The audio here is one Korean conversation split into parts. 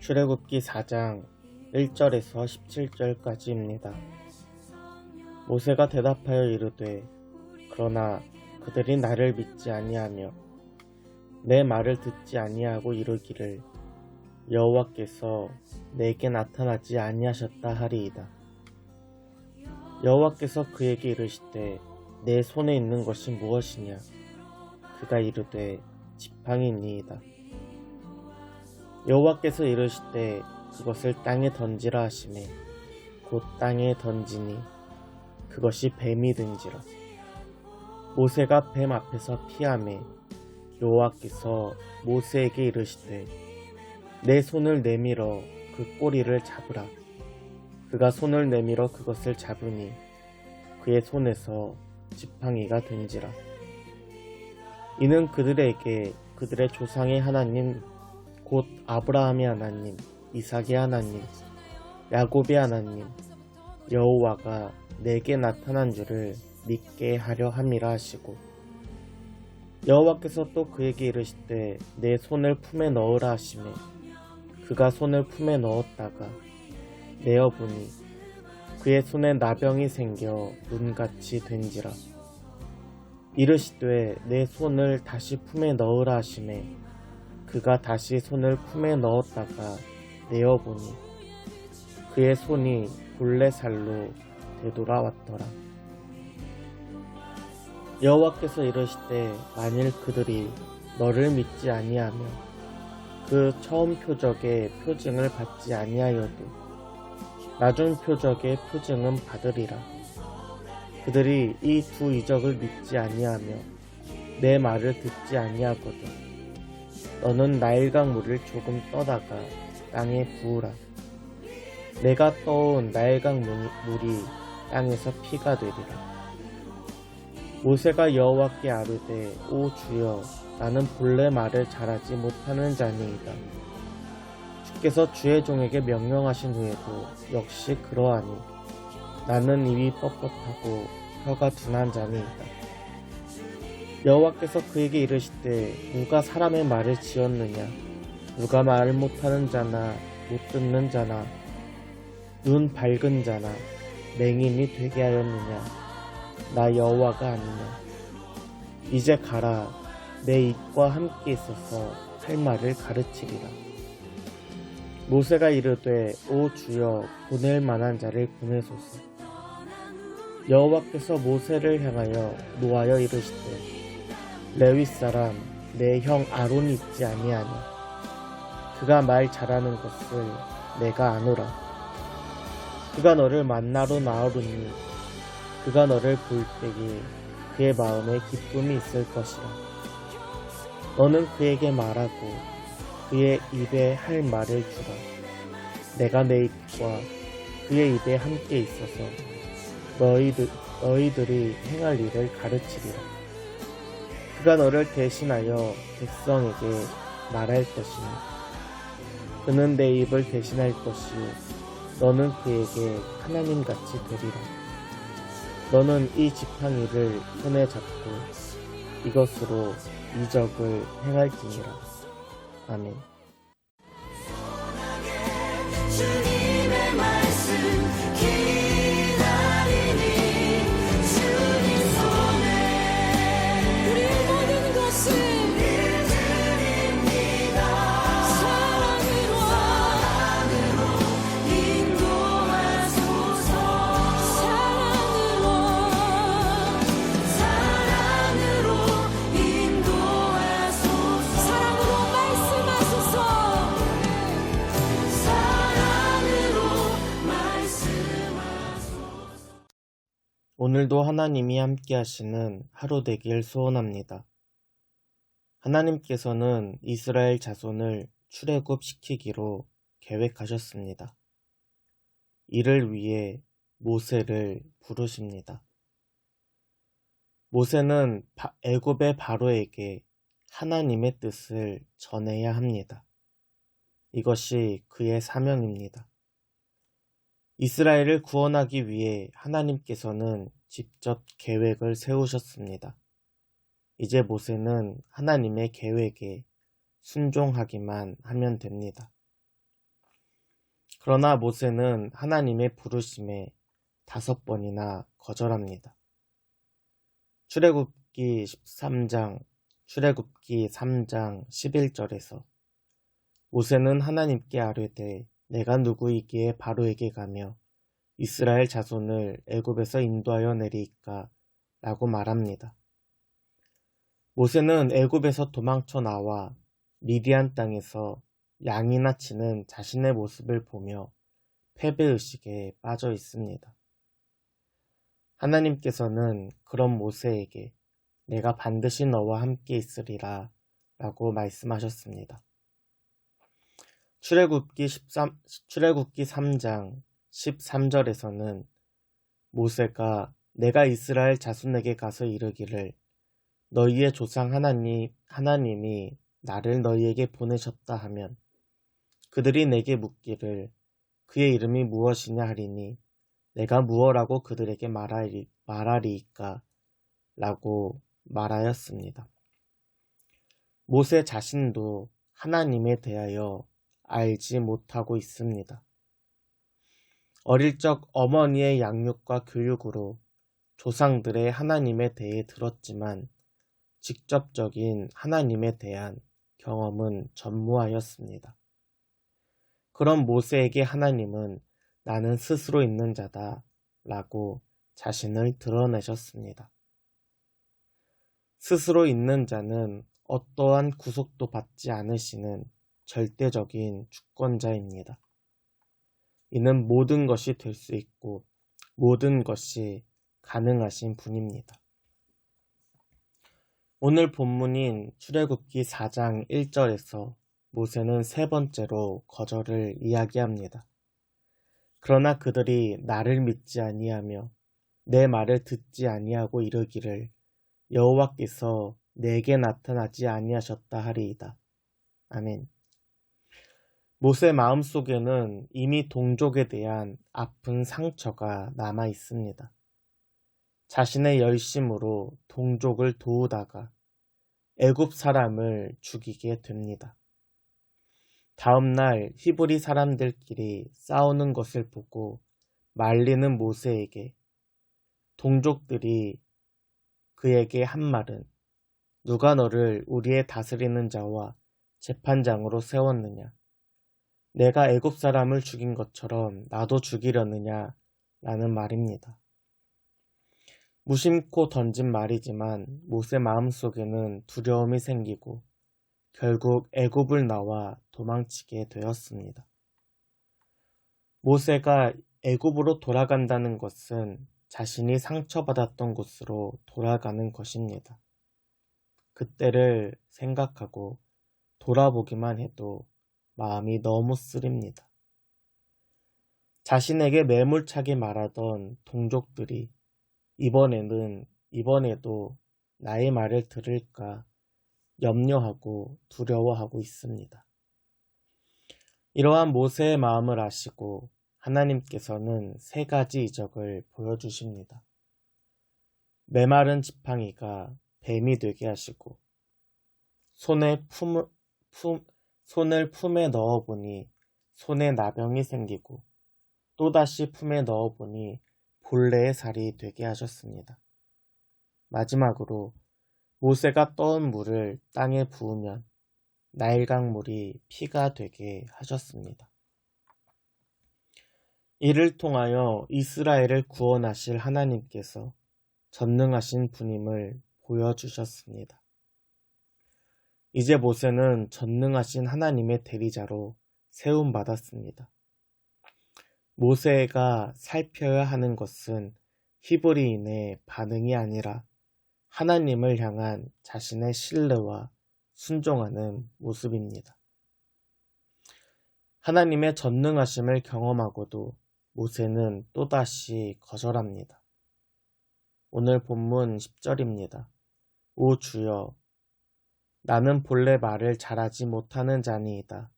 출애굽기 4장 1절에서 17절까지입니다. 모세가 대답하여 이르되 그러나 그들이 나를 믿지 아니하며 내 말을 듣지 아니하고 이르기를 여호와께서 내게 나타나지 아니하셨다 하리이다. 여호와께서 그에게 이르시되 내 손에 있는 것이 무엇이냐? 그가 이르되 지팡이니이다. 여호와께서 이르시되 그것을 땅에 던지라 하시매 곧 땅에 던지니 그것이 뱀이 된지라. 모세가 뱀 앞에서 피하매 여호와께서 모세에게 이르시되 내 손을 내밀어 그 꼬리를 잡으라. 그가 손을 내밀어 그것을 잡으니 그의 손에서 지팡이가 된지라. 이는 그들에게 그들의 조상의 하나님 곧 아브라함의 하나님, 이삭의 하나님, 야곱의 하나님 여호와가 내게 나타난 줄을 믿게 하려 함이라 하시고, 여호와께서 또 그에게 이르시되 내 손을 품에 넣으라 하시매 그가 손을 품에 넣었다가 내어보니 그의 손에 나병이 생겨 눈같이 된지라. 이르시되 내 손을 다시 품에 넣으라 하시매 그가 다시 손을 품에 넣었다가 내어보니 그의 손이 본래 살로 되돌아왔더라. 여호와께서 이르시되 만일 그들이 너를 믿지 아니하며 그 처음 표적의 표징을 받지 아니하여도 나중 표적의 표징은 받으리라. 그들이 이 두 이적을 믿지 아니하며 내 말을 듣지 아니하거든 너는 나일강 물을 조금 떠다가 땅에 부으라. 내가 떠온 나일강 물이 땅에서 피가 되리라. 모세가 여호와께 아뢰되 오 주여, 나는 본래 말을 잘하지 못하는 자니이다. 주께서 주의 종에게 명령하신 후에도 역시 그러하니 나는 입이 뻣뻣하고 혀가 둔한 자니이다. 여호와께서 그에게 이르시되 누가 사람의 말을 지었느냐? 누가 말 못하는 자나 못 듣는 자나 눈 밝은 자나 맹인이 되게 하였느냐? 나 여호와가 아니냐? 이제 가라. 내 입과 함께 있어서 할 말을 가르치리라. 모세가 이르되 오 주여, 보낼 만한 자를 보내소서. 여호와께서 모세를 향하여 노하여 이르시되 레위 사람 내 형 아론이 있지 아니하냐? 그가 말 잘하는 것을 내가 아노라. 그가 너를 만나러 나오르니 그가 너를 볼 때에 그의 마음에 기쁨이 있을 것이라. 너는 그에게 말하고 그의 입에 할 말을 주라. 내가 내 입과 그의 입에 함께 있어서 너희들이 행할 일을 가르치리라. 그가 너를 대신하여 백성에게 말할 것이니 그는 내 입을 대신할 것이요 너는 그에게 하나님같이 되리라. 너는 이 지팡이를 손에 잡고 이것으로 이적을 행할지니라. 아멘. 주님의 말씀 기다리니 주님 손에 우리의 모든 것을 드립니다. 사랑으로 인도하소서. 사랑으로 인도하소서. 사랑으로 말씀하소서. 오늘도 하나님이 함께 하시는 하루 되길 소원합니다. 하나님께서는 이스라엘 자손을 출애굽시키기로 계획하셨습니다. 이를 위해 모세를 부르십니다. 모세는 애굽의 바로에게 하나님의 뜻을 전해야 합니다. 이것이 그의 사명입니다. 이스라엘을 구원하기 위해 하나님께서는 직접 계획을 세우셨습니다. 이제 모세는 하나님의 계획에 순종하기만 하면 됩니다. 그러나 모세는 하나님의 부르심에 5번이나 거절합니다. 출애굽기 3장 11절에서 모세는 하나님께 아뢰되 내가 누구이기에 바로에게 가며 이스라엘 자손을 애굽에서 인도하여 내리이까 라고 말합니다. 모세는 애굽에서 도망쳐 나와 미디안 땅에서 양이나 치는 자신의 모습을 보며 패배의식에 빠져 있습니다. 하나님께서는 그런 모세에게 내가 반드시 너와 함께 있으리라 라고 말씀하셨습니다. 출애굽기 3장 13절에서는 모세가 내가 이스라엘 자손에게 가서 이르기를 너희의 조상 하나님이 나를 너희에게 보내셨다 하면 그들이 내게 묻기를 그의 이름이 무엇이냐 하리니 내가 무엇라고 그들에게 말하리이까 라고 말하였습니다. 모세 자신도 하나님에 대하여 알지 못하고 있습니다. 어릴 적 어머니의 양육과 교육으로 조상들의 하나님에 대해 들었지만 직접적인 하나님에 대한 경험은 전무하였습니다. 그런 모세에게 하나님은 나는 스스로 있는 자다 라고 자신을 드러내셨습니다. 스스로 있는 자는 어떠한 구속도 받지 않으시는 절대적인 주권자입니다. 이는 모든 것이 될 수 있고 모든 것이 가능하신 분입니다. 오늘 본문인 출애굽기 4장 1절에서 모세는 3번째로 거절을 이야기합니다. 그러나 그들이 나를 믿지 아니하며 내 말을 듣지 아니하고 이르기를 여호와께서 내게 나타나지 아니하셨다 하리이다. 아멘. 모세 마음속에는 이미 동족에 대한 아픈 상처가 남아 있습니다. 자신의 열심으로 동족을 도우다가 애굽 사람을 죽이게 됩니다. 다음 날 히브리 사람들끼리 싸우는 것을 보고 말리는 모세에게 동족들이 그에게 한 말은 누가 너를 우리의 다스리는 자와 재판장으로 세웠느냐? 내가 애굽 사람을 죽인 것처럼 나도 죽이려느냐? 라는 말입니다. 무심코 던진 말이지만 모세 마음속에는 두려움이 생기고 결국 애굽을 나와 도망치게 되었습니다. 모세가 애굽으로 돌아간다는 것은 자신이 상처받았던 곳으로 돌아가는 것입니다. 그때를 생각하고 돌아보기만 해도 마음이 너무 쓰립니다. 자신에게 매몰차게 말하던 동족들이 이번에도 나의 말을 들을까 염려하고 두려워하고 있습니다. 이러한 모세의 마음을 아시고 하나님께서는 3가지 이적을 보여주십니다. 메마른 지팡이가 뱀이 되게 하시고 손을 품에 넣어보니 손에 나병이 생기고 또다시 품에 넣어보니 본래의 살이 되게 하셨습니다. 마지막으로 모세가 떠온 물을 땅에 부으면 나일강물이 피가 되게 하셨습니다. 이를 통하여 이스라엘을 구원하실 하나님께서 전능하신 분임을 보여주셨습니다. 이제 모세는 전능하신 하나님의 대리자로 세움받았습니다. 모세가 살펴야 하는 것은 히브리인의 반응이 아니라 하나님을 향한 자신의 신뢰와 순종하는 모습입니다. 하나님의 전능하심을 경험하고도 모세는 또다시 거절합니다. 오늘 본문 10절입니다. 오 주여, 나는 본래 말을 잘하지 못하는 자니이다.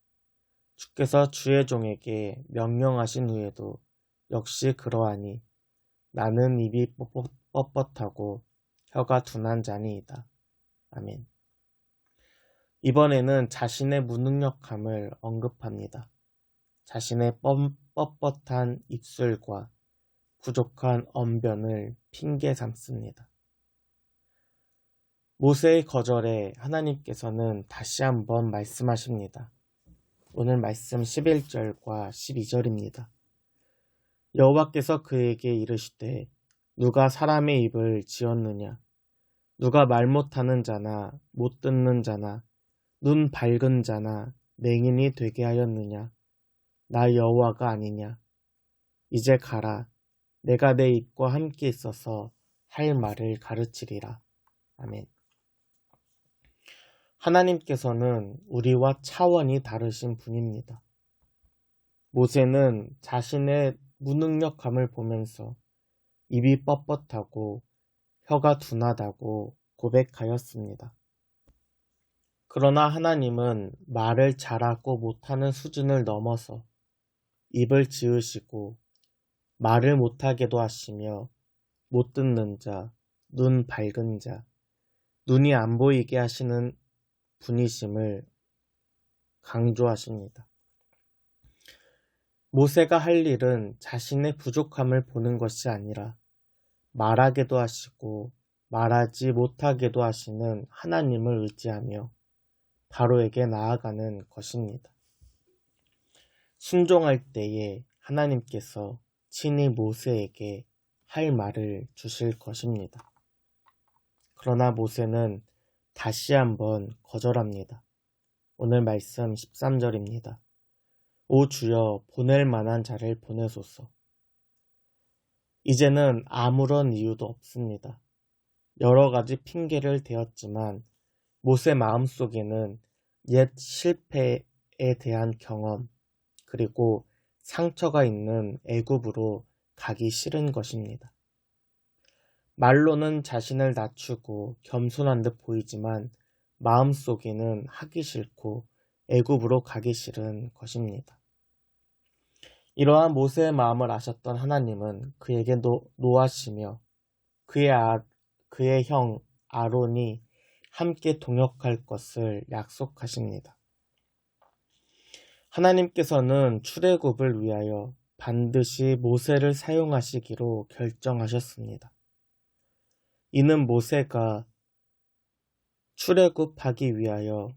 주께서 주의 종에게 명령하신 후에도 역시 그러하니 나는 입이 뻣뻣하고 혀가 둔한 자니이다. 아멘. 이번에는 자신의 무능력함을 언급합니다. 자신의 뻣뻣한 입술과 부족한 언변을 핑계 삼습니다. 모세의 거절에 하나님께서는 다시 한번 말씀하십니다. 오늘 말씀 11절과 12절입니다. 여호와께서 그에게 이르시되 누가 사람의 입을 지었느냐? 누가 말 못하는 자나 못 듣는 자나 눈 밝은 자나 맹인이 되게 하였느냐? 나 여호와가 아니냐? 이제 가라. 내가 내 입과 함께 있어서 할 말을 가르치리라. 아멘. 하나님께서는 우리와 차원이 다르신 분입니다. 모세는 자신의 무능력함을 보면서 입이 뻣뻣하고 혀가 둔하다고 고백하였습니다. 그러나 하나님은 말을 잘하고 못하는 수준을 넘어서 입을 지으시고 말을 못하게도 하시며 못 듣는 자, 눈 밝은 자, 눈이 안 보이게 하시는 분이심을 강조하십니다. 모세가 할 일은 자신의 부족함을 보는 것이 아니라 말하게도 하시고 말하지 못하게도 하시는 하나님을 의지하며 바로에게 나아가는 것입니다. 순종할 때에 하나님께서 친히 모세에게 할 말을 주실 것입니다. 그러나 모세는 다시 한번 거절합니다. 오늘 말씀 13절입니다. 오 주여 보낼 만한 자를 보내소서. 이제는 아무런 이유도 없습니다. 여러 가지 핑계를 대었지만 모세 마음속에는 옛 실패에 대한 경험 그리고 상처가 있는 애굽으로 가기 싫은 것입니다. 말로는 자신을 낮추고 겸손한 듯 보이지만 마음속에는 하기 싫고 애굽으로 가기 싫은 것입니다. 이러한 모세의 마음을 아셨던 하나님은 그에게 노하시며 그의 형 아론이 함께 동역할 것을 약속하십니다. 하나님께서는 출애굽을 위하여 반드시 모세를 사용하시기로 결정하셨습니다. 이는 모세가 출애굽하기 위하여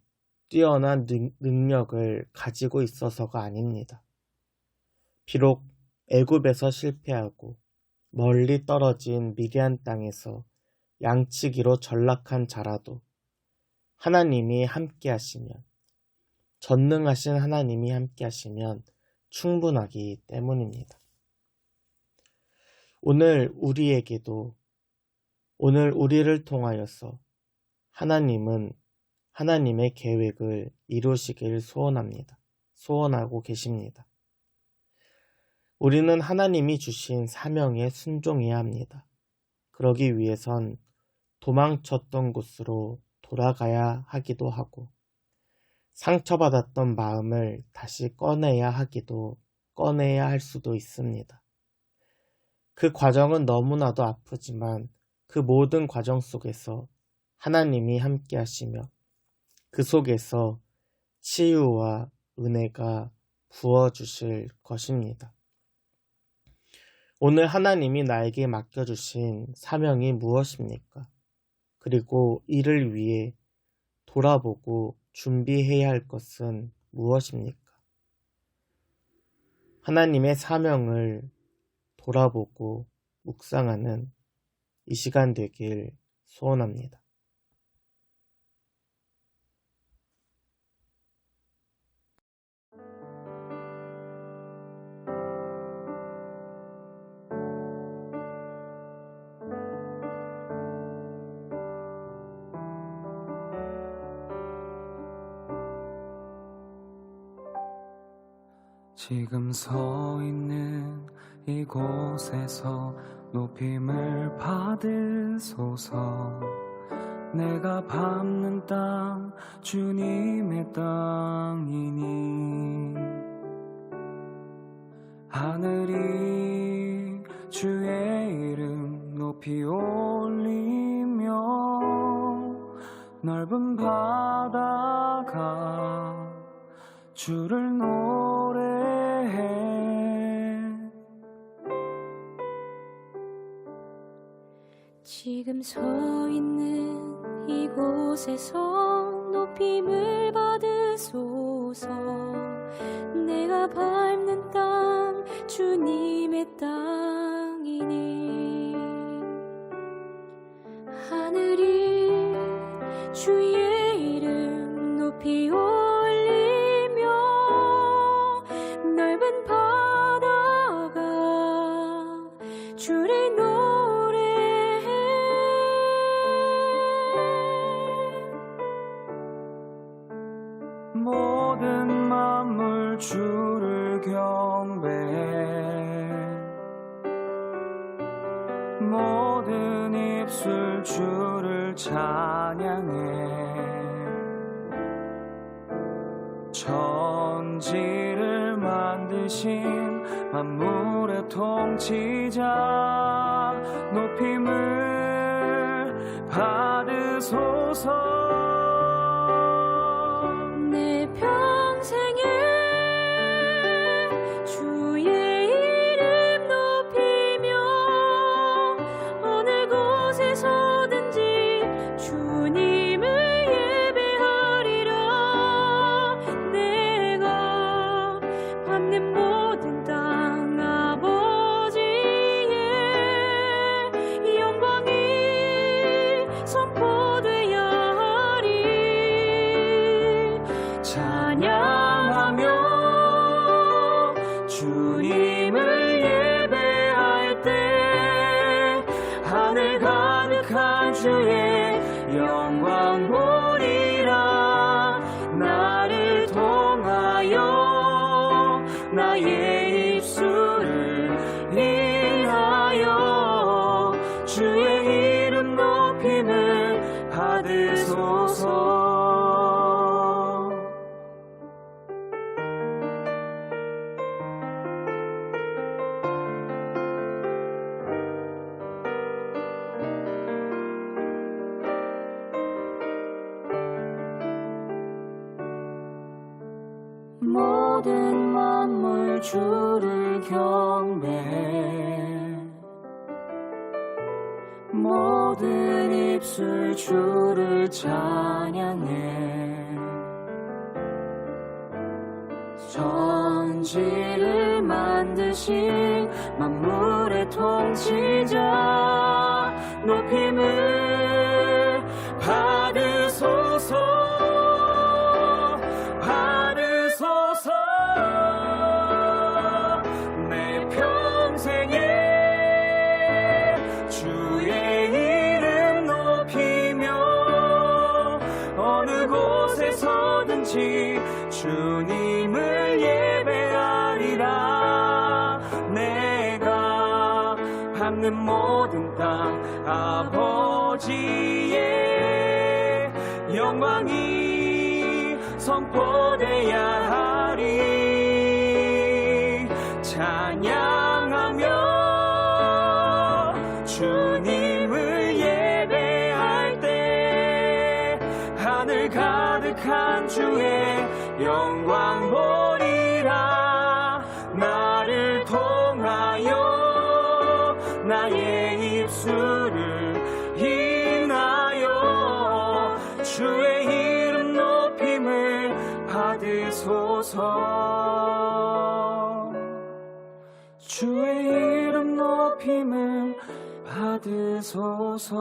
뛰어난 능력을 가지고 있어서가 아닙니다. 비록 애굽에서 실패하고 멀리 떨어진 미디안 땅에서 양치기로 전락한 자라도 하나님이 함께 하시면, 전능하신 하나님이 함께 하시면 충분하기 때문입니다. 오늘 우리를 통하여서 하나님은 하나님의 계획을 이루시길 소원하고 계십니다. 우리는 하나님이 주신 사명에 순종해야 합니다. 그러기 위해선 도망쳤던 곳으로 돌아가야 하기도 하고 상처받았던 마음을 다시 꺼내야 할 수도 있습니다. 그 과정은 너무나도 아프지만 그 모든 과정 속에서 하나님이 함께 하시며 그 속에서 치유와 은혜가 부어주실 것입니다. 오늘 하나님이 나에게 맡겨주신 사명이 무엇입니까? 그리고 이를 위해 돌아보고 준비해야 할 것은 무엇입니까? 하나님의 사명을 돌아보고 묵상하는 이 시간 되길 소원합니다. 지금 서 있는 이곳에서 높임을 받으소서. 내가 밟는 땅 주님의 땅이니 하늘이 주의 이름 높이 올리며 넓은 바다가 주를 노래해 지금 서 있는 이곳에서 높임을 받으소서. 내가 밟는 땅 주님의 땅이니 하늘이 주의 이름 높이 올리며 넓은 바다가 주를 노래해. 모든 만물 주를 경배해. 모든 입술 주를 찬양해. 천지를 만드신 만물의 통치자 높임을 받으소서. 내 평생에 주의 이름 높이며 어느 곳에서든지 주님을 예배하리라. 내가 밟는 모든 땅 아버지의 영광이 선포되어야 하리. 찬양하며 주님을 예배할 때 하늘 가득한 주의 영광 보리라. 나를 통하여 나의 입술을 인하여 주의 이름 높임을 받으소서. 모든 만물 주를 경배해. 모든 입술 주를 찬양해. 천지를 만드신 만물의 통치자 높임을 받으소서. 내 평생에 주의 이름 높이며 어느 곳에서든지 주님을 예배하리라. 내가 밟는 모든 땅 아버지의 영광이 선포되어야 하리. 찬양하며 주님을 예배할 때 하늘 가득한 주의 영광 보리라. 나를 통하여 나의 입술을 인하여 주의 이름 높임을 받으소서. 주의 이름 높임을 받으소서.